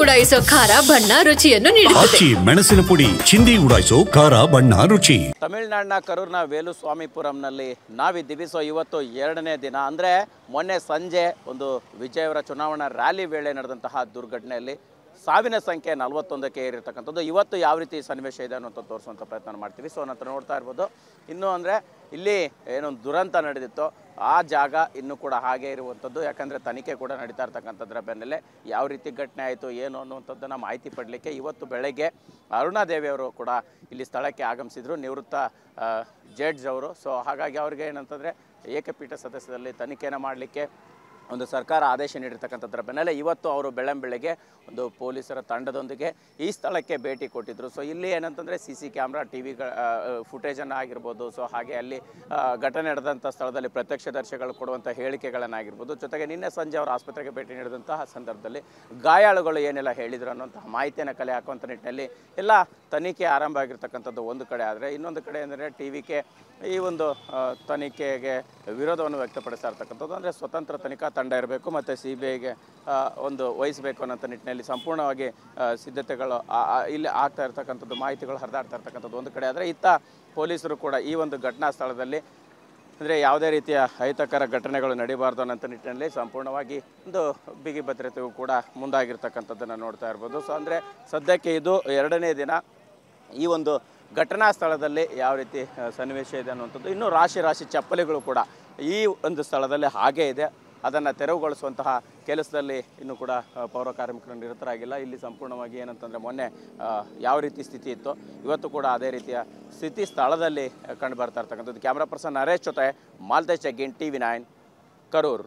ಉಡಾಯಿಸೋ ಖಾರ ಬಣ್ಣ ರುಚಿಯನ್ನು ನೀಡುತ್ತದೆ. ಮೆಣಸಿನ ಪುಡಿ ಚಿಂದಿ ಉಡಾಯಿಸೋ ಖಾರ ಬಣ್ಣ ರುಚಿ. ತಮಿಳುನಾಡಿನ ಕರೂರ್ನ ವೇಲುಸ್ವಾಮಿಪುರಂನಲ್ಲಿ ನಾವಿದ್ದೀವಿ. ಸೊ ಇವತ್ತು 2ನೇ ದಿನ, ಅಂದರೆ ಮೊನ್ನೆ ಸಂಜೆ ಒಂದು ವಿಜಯವರ ಚುನಾವಣಾ ರ್ಯಾಲಿ ವೇಳೆ ನಡೆದಂತಹ ದುರ್ಘಟನೆಯಲ್ಲಿ ಸಾವಿನ ಸಂಖ್ಯೆ 41ಕ್ಕೆ ಏರಿರ್ತಕ್ಕಂಥದ್ದು. ಇವತ್ತು ಯಾವ ರೀತಿ ಸನ್ನಿವೇಶ ಇದೆ ಅನ್ನೋಂಥ ತೋರಿಸುವಂಥ ಪ್ರಯತ್ನ ಮಾಡ್ತೀವಿ. ಸೊ ನಂತರ ನೋಡ್ತಾ ಇರ್ಬೋದು, ಇನ್ನೂ ಅಂದರೆ ಇಲ್ಲಿ ಏನೊಂದು ದುರಂತ ನಡೆದಿತ್ತು ಆ ಜಾಗ ಇನ್ನೂ ಕೂಡ ಹಾಗೆ ಇರುವಂಥದ್ದು. ಯಾಕಂದರೆ ತನಿಖೆ ಕೂಡ ನಡೀತಾ ಇರ್ತಕ್ಕಂಥದ್ರ ಬೆನ್ನಲ್ಲೇ ಯಾವ ರೀತಿ ಘಟನೆ ಆಯಿತು ಏನು ಅನ್ನುವಂಥದ್ದನ್ನು ಮಾಹಿತಿ ಪಡಲಿಕ್ಕೆ ಇವತ್ತು ಬೆಳಗ್ಗೆ ಅರುಣಾದೇವಿ ಅವರು ಕೂಡ ಇಲ್ಲಿ ಸ್ಥಳಕ್ಕೆ ಆಗಮಿಸಿದರು, ನಿವೃತ್ತ ಜಡ್ಜ್ ಅವರು. ಸೊ ಹಾಗಾಗಿ ಅವ್ರಿಗೆ ಏನಂತಂದರೆ ಏಕಪೀಠ ಸದಸ್ಯರಲ್ಲಿ ತನಿಖೆಯನ್ನು ಮಾಡಲಿಕ್ಕೆ ಒಂದು ಸರ್ಕಾರ ಆದೇಶ ನೀಡಿರ್ತಕ್ಕಂಥದ್ರ ಬೆನ್ನಲ್ಲೇ ಇವತ್ತು ಅವರು ಬೆಳಗ್ಗೆ ಒಂದು ಪೊಲೀಸರ ತಂಡದೊಂದಿಗೆ ಈ ಸ್ಥಳಕ್ಕೆ ಭೇಟಿ ಕೊಟ್ಟಿದ್ದರು. ಸೊ ಇಲ್ಲಿ ಏನಂತಂದರೆ CC ಕ್ಯಾಮ್ರಾ ಟಿವಿಗಳ ಫುಟೇಜನ್ನು ಆಗಿರ್ಬೋದು, ಸೊ ಹಾಗೆ ಅಲ್ಲಿ ಘಟನೆ ನಡೆದಂಥ ಸ್ಥಳದಲ್ಲಿ ಪ್ರತ್ಯಕ್ಷದರ್ಶಿಗಳು ಕೊಡುವಂಥ ಹೇಳಿಕೆಗಳನ್ನಾಗಿರ್ಬೋದು, ಜೊತೆಗೆ ನಿನ್ನೆ ಸಂಜೆ ಅವರು ಆಸ್ಪತ್ರೆಗೆ ಭೇಟಿ ನೀಡಿದಂತಹ ಸಂದರ್ಭದಲ್ಲಿ ಗಾಯಾಳುಗಳು ಏನೆಲ್ಲ ಹೇಳಿದರು ಅನ್ನೋಂತಹ ಮಾಹಿತಿಯನ್ನು ಕಲೆ ಹಾಕುವಂಥ ನಿಟ್ಟಿನಲ್ಲಿ ಎಲ್ಲ ತನಿಖೆ ಆರಂಭ ಆಗಿರ್ತಕ್ಕಂಥದ್ದು ಒಂದು ಕಡೆ. ಆದರೆ ಇನ್ನೊಂದು ಕಡೆ ಅಂದರೆ TVK ಈ ಒಂದು ತನಿಖೆಗೆ ವಿರೋಧವನ್ನು ವ್ಯಕ್ತಪಡಿಸ್ತಾ ಇರ್ತಕ್ಕಂಥದ್ದು. ಅಂದರೆ ಸ್ವತಂತ್ರ ತನಿಖಾ ತಂಡ ಇರಬೇಕು ಮತ್ತು CBIಗೆ ಒಂದು ವಹಿಸಬೇಕು ಅನ್ನೋಂಥ ನಿಟ್ಟಿನಲ್ಲಿ ಸಂಪೂರ್ಣವಾಗಿ ಸಿದ್ಧತೆಗಳು ಇಲ್ಲಿ ಆಗ್ತಾ ಇರ್ತಕ್ಕಂಥದ್ದು, ಮಾಹಿತಿಗಳು ಹರಿದಾಡ್ತಾ ಇರ್ತಕ್ಕಂಥದ್ದು ಒಂದು ಕಡೆ. ಆದರೆ ಇತ್ತ ಪೊಲೀಸರು ಕೂಡ ಈ ಒಂದು ಘಟನಾ ಸ್ಥಳದಲ್ಲಿ ಅಂದರೆ ಯಾವುದೇ ರೀತಿಯ ಅಹಿತಕರ ಘಟನೆಗಳು ನಡೀಬಾರ್ದು ಅನ್ನೋಂಥ ನಿಟ್ಟಿನಲ್ಲಿ ಸಂಪೂರ್ಣವಾಗಿ ಒಂದು ಬಿಗಿ ಭದ್ರತೆಗೂ ಕೂಡ ಮುಂದಾಗಿರ್ತಕ್ಕಂಥದ್ದನ್ನು ನೋಡ್ತಾ ಇರ್ಬೋದು. ಸೊ ಅಂದರೆ ಸದ್ಯಕ್ಕೆ ಇದು 2ನೇ ದಿನ. ಈ ಒಂದು ಘಟನಾ ಸ್ಥಳದಲ್ಲಿ ಯಾವ ರೀತಿ ಸನ್ನಿವೇಶ ಇದೆ ಅನ್ನುವಂಥದ್ದು, ಇನ್ನೂ ರಾಶಿ ಚಪ್ಪಲಿಗಳು ಕೂಡ ಈ ಒಂದು ಸ್ಥಳದಲ್ಲಿ ಹಾಗೇ ಇದೆ. ಅದನ್ನು ತೆರವುಗೊಳಿಸುವಂತಹ ಕೆಲಸದಲ್ಲಿ ಇನ್ನೂ ಕೂಡ ಪೌರ ಕಾರ್ಮಿಕರು ನಿರತರಾಗಿಲ್ಲ. ಇಲ್ಲಿ ಸಂಪೂರ್ಣವಾಗಿ ಏನಂತಂದರೆ ಮೊನ್ನೆ ಯಾವ ರೀತಿ ಸ್ಥಿತಿ ಇತ್ತು ಇವತ್ತು ಕೂಡ ಅದೇ ರೀತಿಯ ಸ್ಥಿತಿ ಸ್ಥಳದಲ್ಲಿ ಕಂಡು ಬರ್ತಾ ಇರ್ತಕ್ಕಂಥದ್ದು. ಕ್ಯಾಮ್ರಾ ಪರ್ಸನ್ ನರೇಶ್ ಜೊತೆ ಮಾಲ್ತೇಶ್ ಜಗ್ಗಿನ್, TV9 ಕರೂರ್.